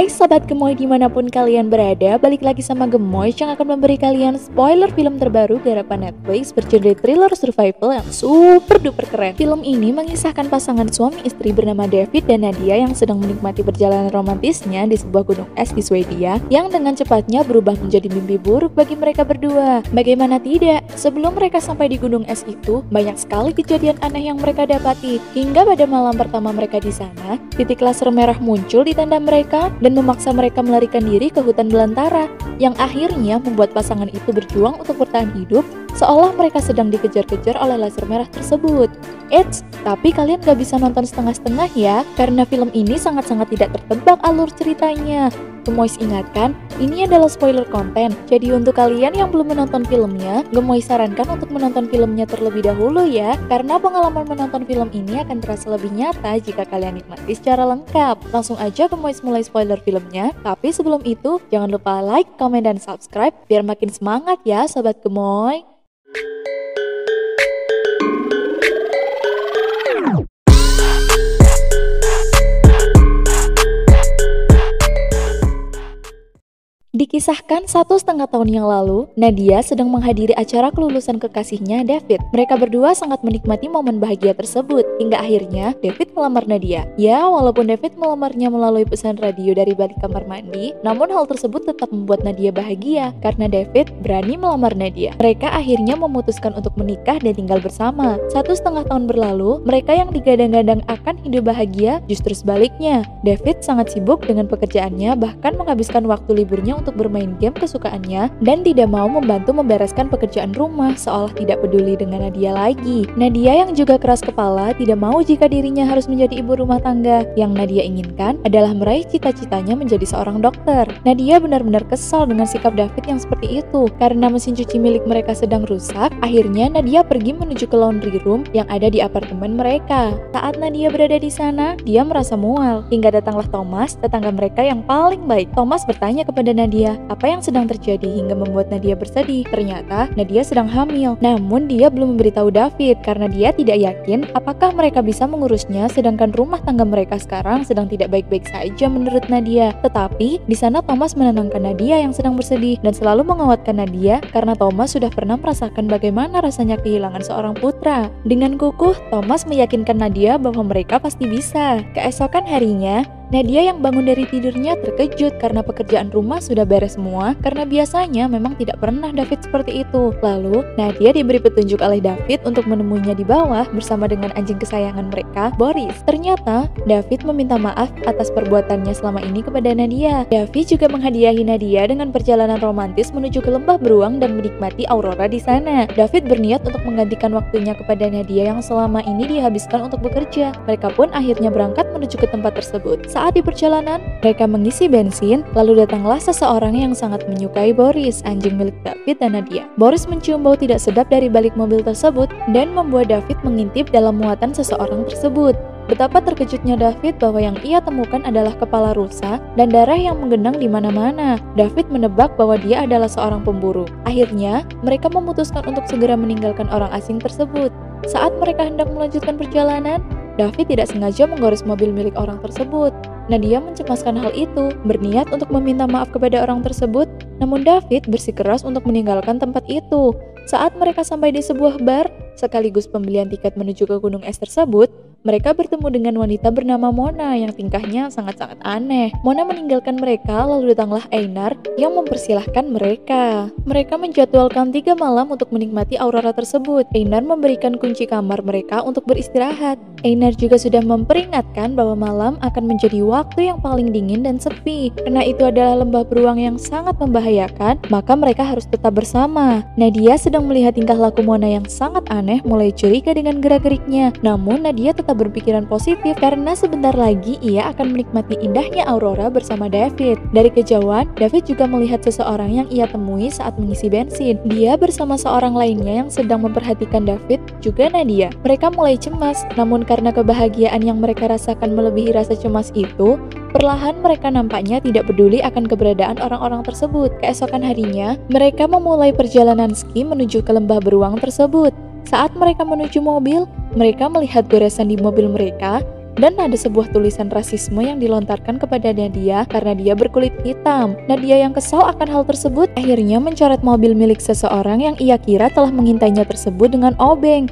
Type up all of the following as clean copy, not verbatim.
Hai Sobat Gemoy dimanapun kalian berada, balik lagi sama Gemoy yang akan memberi kalian spoiler film terbaru garapan Netflix bergenre thriller survival yang super duper keren. Film ini mengisahkan pasangan suami istri bernama David dan Nadia yang sedang menikmati perjalanan romantisnya di sebuah gunung es di Swedia yang dengan cepatnya berubah menjadi mimpi buruk bagi mereka berdua. Bagaimana tidak, sebelum mereka sampai di gunung es itu, banyak sekali kejadian aneh yang mereka dapati. Hingga pada malam pertama mereka di sana, titik laser merah muncul di tenda mereka dan memaksa mereka melarikan diri ke hutan belantara, yang akhirnya membuat pasangan itu berjuang untuk bertahan hidup seolah mereka sedang dikejar-kejar oleh laser merah tersebut. Eits, tapi kalian gak bisa nonton setengah-setengah ya, karena film ini sangat-sangat tidak tertebak alur ceritanya. Gemoys ingatkan, ini adalah spoiler konten, jadi untuk kalian yang belum menonton filmnya, Gemoy sarankan untuk menonton filmnya terlebih dahulu ya, karena pengalaman menonton film ini akan terasa lebih nyata jika kalian nikmati secara lengkap. Langsung aja Gemoy mulai spoiler filmnya, tapi sebelum itu, jangan lupa like, komen, dan subscribe, biar makin semangat ya Sobat Gemoy. Dikisahkan 1,5 tahun yang lalu, Nadia sedang menghadiri acara kelulusan kekasihnya David. Mereka berdua sangat menikmati momen bahagia tersebut, hingga akhirnya David melamar Nadia. Ya, walaupun David melamarnya melalui pesan radio dari balik kamar mandi, namun hal tersebut tetap membuat Nadia bahagia, karena David berani melamar Nadia. Mereka akhirnya memutuskan untuk menikah dan tinggal bersama. 1,5 tahun berlalu, mereka yang digadang-gadang akan hidup bahagia, justru sebaliknya. David sangat sibuk dengan pekerjaannya, bahkan menghabiskan waktu liburnya untuk bermain game kesukaannya dan tidak mau membantu membereskan pekerjaan rumah seolah tidak peduli dengan Nadia lagi. Nadia yang juga keras kepala tidak mau jika dirinya harus menjadi ibu rumah tangga. Yang Nadia inginkan adalah meraih cita-citanya menjadi seorang dokter. Nadia benar-benar kesal dengan sikap David yang seperti itu. Karena mesin cuci milik mereka sedang rusak, akhirnya Nadia pergi menuju ke laundry room yang ada di apartemen mereka. Saat Nadia berada di sana, dia merasa mual. Hingga datanglah Thomas, tetangga mereka yang paling baik. Thomas bertanya kepada Nadia, apa yang sedang terjadi hingga membuat Nadia bersedih. Ternyata Nadia sedang hamil, namun dia belum memberitahu David karena dia tidak yakin apakah mereka bisa mengurusnya, sedangkan rumah tangga mereka sekarang sedang tidak baik-baik saja menurut Nadia. Tetapi di sana Thomas menenangkan Nadia yang sedang bersedih dan selalu menguatkan Nadia karena Thomas sudah pernah merasakan bagaimana rasanya kehilangan seorang putra. Dengan kukuh, Thomas meyakinkan Nadia bahwa mereka pasti bisa. Keesokan harinya, Nadia yang bangun dari tidurnya terkejut karena pekerjaan rumah sudah beres semua, karena biasanya memang tidak pernah David seperti itu. Lalu, Nadia diberi petunjuk oleh David untuk menemuinya di bawah bersama dengan anjing kesayangan mereka, Boris. Ternyata, David meminta maaf atas perbuatannya selama ini kepada Nadia. David juga menghadiahi Nadia dengan perjalanan romantis menuju ke lembah beruang dan menikmati aurora di sana. David berniat untuk menggantikan waktunya kepada Nadia yang selama ini dihabiskan untuk bekerja. Mereka pun akhirnya berangkat menuju ke tempat tersebut. Saat di perjalanan, mereka mengisi bensin, lalu datanglah seseorang yang sangat menyukai Boris, anjing milik David dan Nadia. Boris mencium bau tidak sedap dari balik mobil tersebut dan membuat David mengintip dalam muatan seseorang tersebut. Betapa terkejutnya David bahwa yang ia temukan adalah kepala rusa dan darah yang menggenang di mana-mana. David menebak bahwa dia adalah seorang pemburu. Akhirnya, mereka memutuskan untuk segera meninggalkan orang asing tersebut. Saat mereka hendak melanjutkan perjalanan, David tidak sengaja menggores mobil milik orang tersebut. Nadia mencemaskan hal itu, berniat untuk meminta maaf kepada orang tersebut, namun David bersikeras untuk meninggalkan tempat itu. Saat mereka sampai di sebuah bar, sekaligus pembelian tiket menuju ke gunung es tersebut, mereka bertemu dengan wanita bernama Mona yang tingkahnya sangat-sangat aneh. Mona meninggalkan mereka, lalu datanglah Einar yang mempersilahkan mereka. Mereka menjadwalkan 3 malam untuk menikmati aurora tersebut. Einar memberikan kunci kamar mereka untuk beristirahat. Einar juga sudah memperingatkan bahwa malam akan menjadi waktu yang paling dingin dan sepi. Karena itu adalah lembah beruang yang sangat membahayakan, maka mereka harus tetap bersama. Nadia sedang melihat tingkah laku Mona yang sangat aneh, mulai curiga dengan gerak-geriknya. Namun Nadia tetap berpikiran positif karena sebentar lagi ia akan menikmati indahnya aurora bersama David. Dari kejauhan, David juga melihat seseorang yang ia temui saat mengisi bensin. Dia bersama seorang lainnya yang sedang memperhatikan David, juga Nadia. Mereka mulai cemas, namun karena kebahagiaan yang mereka rasakan melebihi rasa cemas itu, perlahan mereka nampaknya tidak peduli akan keberadaan orang-orang tersebut. Keesokan harinya, mereka memulai perjalanan ski menuju ke lembah beruang tersebut. Saat mereka menuju mobil, mereka melihat goresan di mobil mereka dan ada sebuah tulisan rasisme yang dilontarkan kepada Nadia karena dia berkulit hitam. Nadia yang kesal akan hal tersebut akhirnya mencoret mobil milik seseorang yang ia kira telah mengintainya tersebut dengan obeng.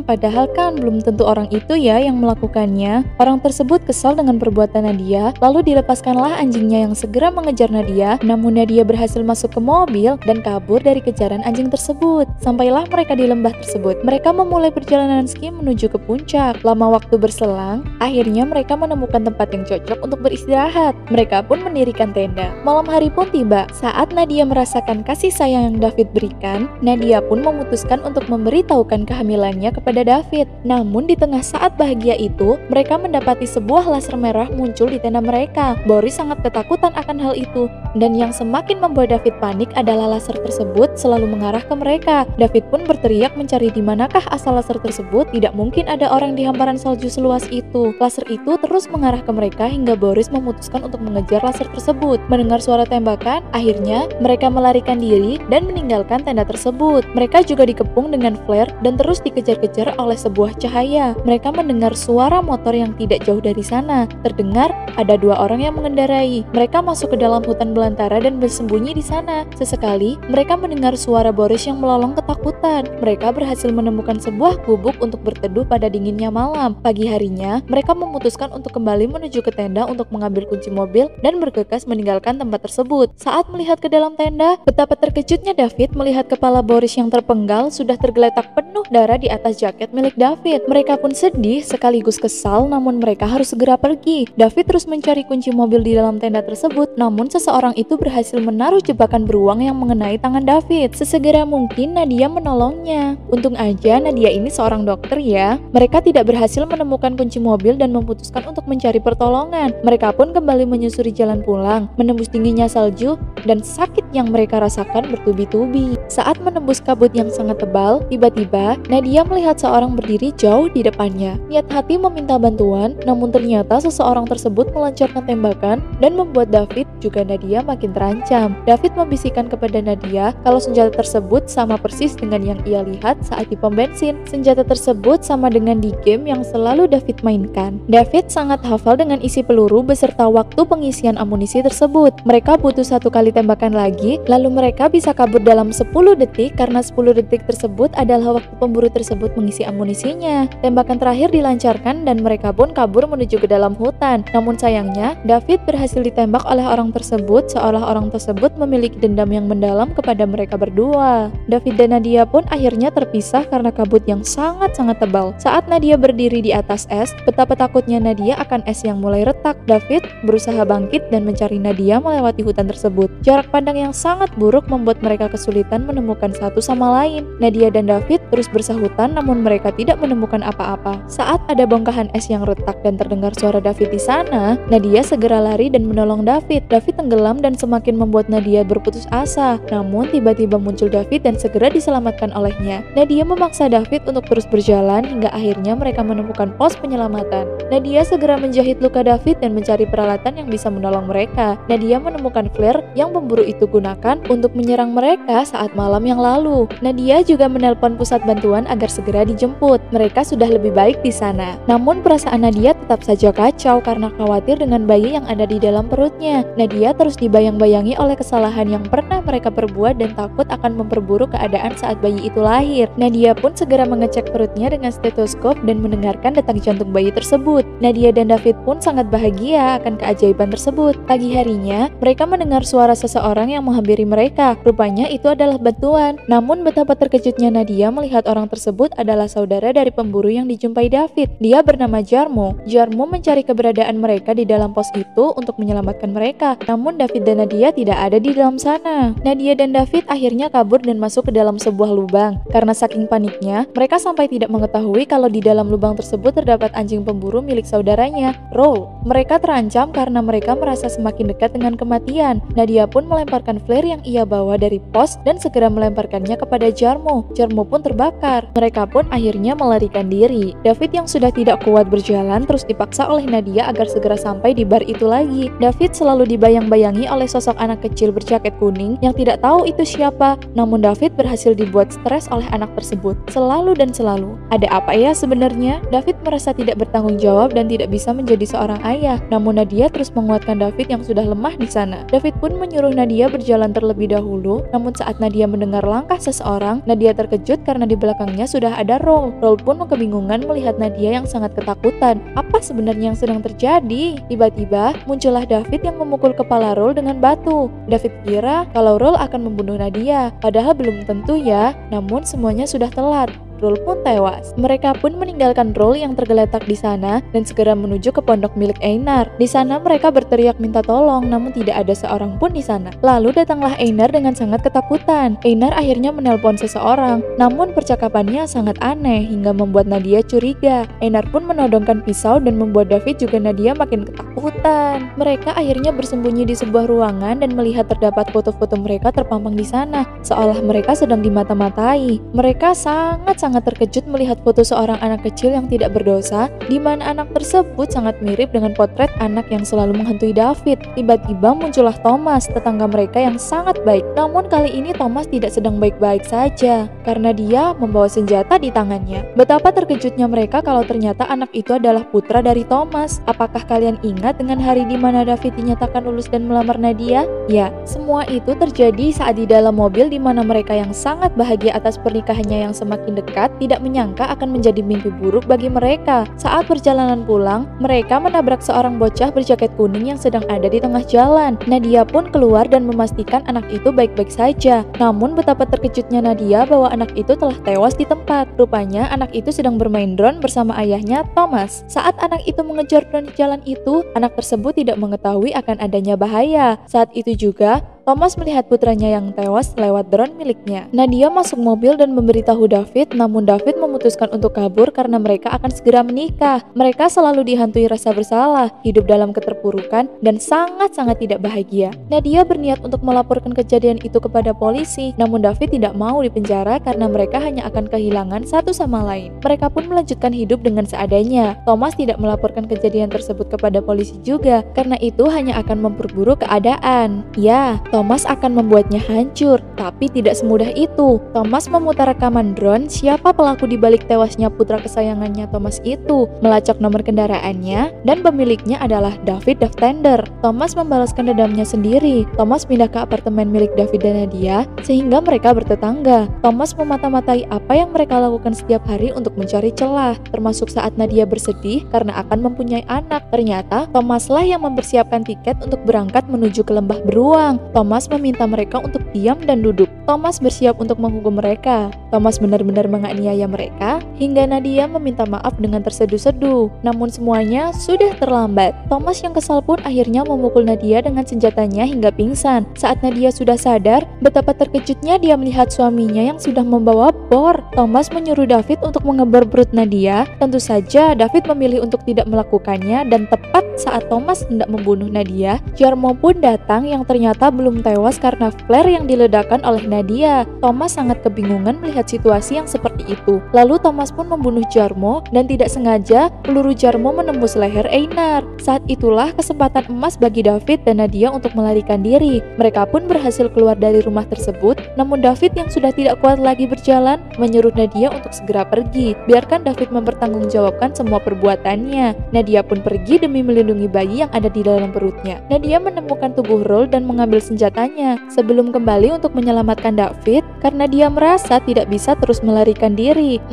Padahal kan belum tentu orang itu ya yang melakukannya. Orang tersebut kesal dengan perbuatan Nadia, lalu dilepaskanlah anjingnya yang segera mengejar Nadia. Namun Nadia berhasil masuk ke mobil dan kabur dari kejaran anjing tersebut. Sampailah mereka di lembah tersebut. Mereka memulai perjalanan ski menuju ke puncak. Lama waktu berselang, akhirnya mereka menemukan tempat yang cocok untuk beristirahat. Mereka pun mendirikan tenda. Malam hari pun tiba. Saat Nadia merasakan kasih sayang yang David berikan, Nadia pun memutuskan untuk memberitahukan kehamilannya kepada David. Namun di tengah saat bahagia itu, mereka mendapati sebuah laser merah muncul di tenda mereka. Boris sangat ketakutan akan hal itu, dan yang semakin membuat David panik adalah laser tersebut selalu mengarah ke mereka. David pun berteriak mencari di manakah asal laser tersebut. Tidak mungkin ada orang di hamparan salju seluas itu. Laser itu terus mengarah ke mereka hingga Boris memutuskan untuk mengejar laser tersebut. Mendengar suara tembakan, akhirnya mereka melarikan diri dan meninggalkan tenda tersebut. Mereka juga dikepung dengan flare dan terus dikejar-kejar oleh sebuah cahaya. Mereka mendengar suara motor yang tidak jauh dari sana. Terdengar ada dua orang yang mengendarai. Mereka masuk ke dalam hutan belantara dan bersembunyi di sana. Sesekali, mereka mendengar suara Boris yang melolong ketakutan. Mereka berhasil menemukan sebuah gubuk untuk berteduh pada dinginnya malam. Pagi harinya, mereka memutuskan untuk kembali menuju ke tenda untuk mengambil kunci mobil dan bergegas meninggalkan tempat tersebut. Saat melihat ke dalam tenda, betapa terkejutnya David melihat kepala Boris yang terpenggal sudah tergeletak penuh darah di atas jaket milik David. Mereka pun sedih sekaligus kesal, namun mereka harus segera pergi. David terus mencari kunci mobil di dalam tenda tersebut, namun seseorang itu berhasil menaruh jebakan beruang yang mengenai tangan David. Sesegera mungkin Nadia menolongnya. Untung aja Nadia ini seorang dokter ya. Mereka tidak berhasil menemukan kunci mobil dan memutuskan untuk mencari pertolongan. Mereka pun kembali menyusuri jalan pulang, menembus dinginnya salju dan sakit yang mereka rasakan bertubi-tubi. Saat menembus kabut yang sangat tebal, tiba-tiba Nadia melihat seorang berdiri jauh di depannya. Niat hati meminta bantuan, namun ternyata seseorang tersebut melancarkan tembakan dan membuat David juga Nadia makin terancam. David membisikkan kepada Nadia kalau senjata tersebut sama persis dengan yang ia lihat saat di pom bensin. Senjata tersebut sama dengan di game yang selalu David mainkan. David sangat hafal dengan isi peluru beserta waktu pengisian amunisi tersebut. Mereka butuh satu kali tembakan lagi, lalu mereka bisa kabur dalam 10 detik karena 10 detik tersebut adalah waktu pemburu tersebut mengisi amunisinya. Tembakan terakhir dilancarkan dan mereka pun kabur menuju ke dalam hutan. Namun sayangnya, David berhasil ditembak oleh orang tersebut seolah orang tersebut memiliki dendam yang mendalam kepada mereka berdua. David dan Nadia pun akhirnya terpisah karena kabut yang sangat-sangat tebal. Saat Nadia berdiri di atas es, betapa takutnya Nadia akan es yang mulai retak. David berusaha bangkit dan mencari Nadia melewati hutan tersebut. Jarak pandang yang sangat buruk membuat mereka kesulitan menemukan satu sama lain. Nadia dan David terus bersahutan namun mereka tidak menemukan apa-apa. Saat ada bongkahan es yang retak dan terdengar suara David di sana, Nadia segera lari dan menolong David. David tenggelam dan semakin membuat Nadia berputus asa. Namun tiba-tiba muncul David dan segera diselamatkan olehnya. Nadia memaksa David untuk terus berjalan hingga akhirnya mereka menemukan pos penyelamatan. Nadia segera menjahit luka David dan mencari peralatan yang bisa menolong mereka. Nadia menemukan flare yang pemburu itu gunakan untuk menyerang mereka saat malam yang lalu. Nadia juga menelpon pusat bantuan agar segera dijemput. Mereka sudah lebih baik di sana. Namun perasaan Nadia tetap saja kacau karena khawatir dengan bayi yang ada di dalam perutnya. Nadia terus dibayang-bayangi oleh kesalahan yang pernah mereka perbuat dan takut akan memperburuk keadaan saat bayi itu lahir. Nadia pun segera mengecek perutnya dengan stetoskop dan mendengarkan detak jantung bayi tersebut. Nadia dan David pun sangat bahagia akan keajaiban tersebut. Pagi harinya, mereka mendengar suara seseorang yang menghampiri mereka. Rupanya itu adalah bantuan. Namun betapa terkejutnya Nadia melihat orang tersebut adalah saudara dari pemburu yang dijumpai David. Dia bernama Jarmo. Jarmo mencari keberadaan mereka di dalam pos itu untuk menyelamatkan mereka. Namun David dan Nadia tidak ada di dalam sana. Nadia dan David akhirnya kabur dan masuk ke dalam sebuah lubang. Karena saking paniknya, mereka sampai tidak mengetahui kalau di dalam lubang tersebut terdapat anjing pemburu milik saudaranya, Roll. Mereka terancam karena mereka merasa semakin dekat dengan kematian. Nadia pun melemparkan flare yang ia bawa dari pos dan segera melemparkannya kepada Jarmo. Jarmo pun terbakar. Mereka pun yang akhirnya melarikan diri. David yang sudah tidak kuat berjalan terus dipaksa oleh Nadia agar segera sampai di bar itu lagi. David selalu dibayang-bayangi oleh sosok anak kecil berjaket kuning yang tidak tahu itu siapa. Namun David berhasil dibuat stres oleh anak tersebut. Selalu dan selalu. Ada apa ya sebenarnya? David merasa tidak bertanggung jawab dan tidak bisa menjadi seorang ayah. Namun Nadia terus menguatkan David yang sudah lemah di sana. David pun menyuruh Nadia berjalan terlebih dahulu. Namun saat Nadia mendengar langkah seseorang, Nadia terkejut karena di belakangnya sudah ada Roll. Roll pun kebingungan melihat Nadia yang sangat ketakutan. Apa sebenarnya yang sedang terjadi? Tiba-tiba muncullah David yang memukul kepala Roll dengan batu. David kira kalau Roll akan membunuh Nadia, padahal belum tentu ya. Namun semuanya sudah telat. Roll pun tewas. Mereka pun meninggalkan Roll yang tergeletak di sana dan segera menuju ke pondok milik Einar. Di sana mereka berteriak minta tolong, namun tidak ada seorang pun di sana. Lalu datanglah Einar dengan sangat ketakutan. Einar akhirnya menelpon seseorang, namun percakapannya sangat aneh hingga membuat Nadia curiga. Einar pun menodongkan pisau dan membuat David juga Nadia makin ketakutan. Mereka akhirnya bersembunyi di sebuah ruangan dan melihat terdapat foto-foto mereka terpampang di sana, seolah mereka sedang dimata-matai. Mereka sangat terkejut melihat foto seorang anak kecil yang tidak berdosa, di mana anak tersebut sangat mirip dengan potret anak yang selalu menghantui David. Tiba-tiba muncullah Thomas, tetangga mereka yang sangat baik. Namun kali ini Thomas tidak sedang baik-baik saja, karena dia membawa senjata di tangannya. Betapa terkejutnya mereka kalau ternyata anak itu adalah putra dari Thomas. Apakah kalian ingat dengan hari di mana David dinyatakan lulus dan melamar Nadia? Ya, semua itu terjadi saat di dalam mobil di mana mereka yang sangat bahagia atas pernikahannya yang semakin dekat tidak menyangka akan menjadi mimpi buruk bagi mereka. Saat perjalanan pulang, mereka menabrak seorang bocah berjaket kuning yang sedang ada di tengah jalan. Nadia pun keluar dan memastikan anak itu baik-baik saja. Namun betapa terkejutnya Nadia bahwa anak itu telah tewas di tempat. Rupanya anak itu sedang bermain drone bersama ayahnya Thomas. Saat anak itu mengejar drone di jalan itu, anak tersebut tidak mengetahui akan adanya bahaya. Saat itu juga Thomas melihat putranya yang tewas lewat drone miliknya. Nadia masuk mobil dan memberitahu David, namun David memutuskan untuk kabur karena mereka akan segera menikah. Mereka selalu dihantui rasa bersalah, hidup dalam keterpurukan, dan sangat-sangat tidak bahagia. Nadia berniat untuk melaporkan kejadian itu kepada polisi, namun David tidak mau dipenjara karena mereka hanya akan kehilangan satu sama lain. Mereka pun melanjutkan hidup dengan seadanya. Thomas tidak melaporkan kejadian tersebut kepada polisi juga, karena itu hanya akan memperburuk keadaan. Ya, Thomas akan membuatnya hancur, tapi tidak semudah itu. Thomas memutar rekaman drone siapa pelaku di balik tewasnya putra kesayangannya Thomas itu, melacak nomor kendaraannya, dan pemiliknya adalah David Daftender. Thomas membalaskan dendamnya sendiri. Thomas pindah ke apartemen milik David dan Nadia, sehingga mereka bertetangga. Thomas memata-matai apa yang mereka lakukan setiap hari untuk mencari celah, termasuk saat Nadia bersedih karena akan mempunyai anak. Ternyata Thomaslah yang mempersiapkan tiket untuk berangkat menuju ke lembah beruang. Thomas meminta mereka untuk diam dan duduk. Thomas bersiap untuk menghukum mereka. Thomas benar-benar menganiaya mereka hingga Nadia meminta maaf dengan terseduh-seduh. Namun semuanya sudah terlambat. Thomas yang kesal pun akhirnya memukul Nadia dengan senjatanya hingga pingsan. Saat Nadia sudah sadar, betapa terkejutnya dia melihat suaminya yang sudah membawa bor. Thomas menyuruh David untuk mengebor perut Nadia. Tentu saja David memilih untuk tidak melakukannya dan tepat saat Thomas hendak membunuh Nadia, Jarmo pun datang yang ternyata belum tewas karena flare yang diledakkan oleh Nadia. Thomas sangat kebingungan melihat situasi yang seperti itu. Lalu Thomas pun membunuh Jarmo dan tidak sengaja peluru Jarmo menembus leher Einar. Saat itulah kesempatan emas bagi David dan Nadia untuk melarikan diri. Mereka pun berhasil keluar dari rumah tersebut, namun David yang sudah tidak kuat lagi berjalan menyuruh Nadia untuk segera pergi. Biarkan David mempertanggungjawabkan semua perbuatannya. Nadia pun pergi demi melindungi bayi yang ada di dalam perutnya. Nadia menemukan tubuh Roll dan mengambil senjatanya sebelum kembali untuk menyelamatkan David karena dia merasa tidak bisa terus melarikan diri.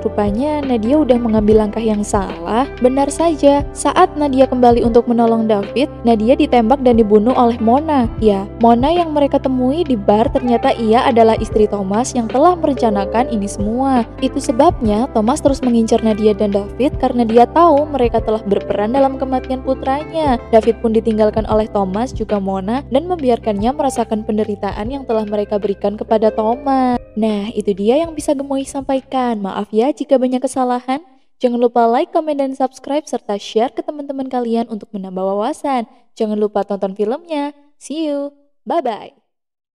Rupanya Nadia udah mengambil langkah yang salah. Benar saja, saat Nadia kembali untuk menolong David, Nadia ditembak dan dibunuh oleh Mona. Ya, Mona yang mereka temui di bar ternyata ia adalah istri Thomas yang telah merencanakan ini semua. Itu sebabnya Thomas terus mengincar Nadia dan David karena dia tahu mereka telah berperan dalam kematian putranya. David pun ditinggalkan oleh Thomas juga Mona dan membiarkannya merasakan penderitaan yang telah mereka berikan kepada Thomas. Nah, itu dia yang bisa Gemoy sampaikan. Maaf ya jika banyak kesalahan. Jangan lupa like, komen, dan subscribe serta share ke teman-teman kalian untuk menambah wawasan. Jangan lupa tonton filmnya. See you. Bye-bye.